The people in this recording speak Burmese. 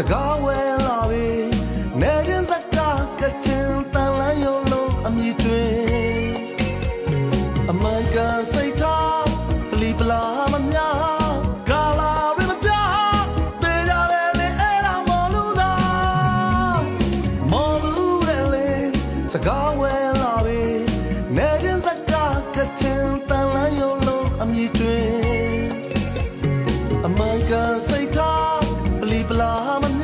စကားဝဲလာပြီနေရင်စကားကချင်တန်လန်းရုံလုံးအမြည်တွင်အမှန်ကန်စိတ်ထားပလီပလာမများကာလာရမပြတေးရတယ်လေအဲ့ဒါမော်လူသာမော်လူတယ်လေစကားဝဲလာပြီနေရင်စကားကချင်တန်လန်းရုံလုံးအမြည်တွင်အမှန်ကန်စိတ်ထားပလီပလာမ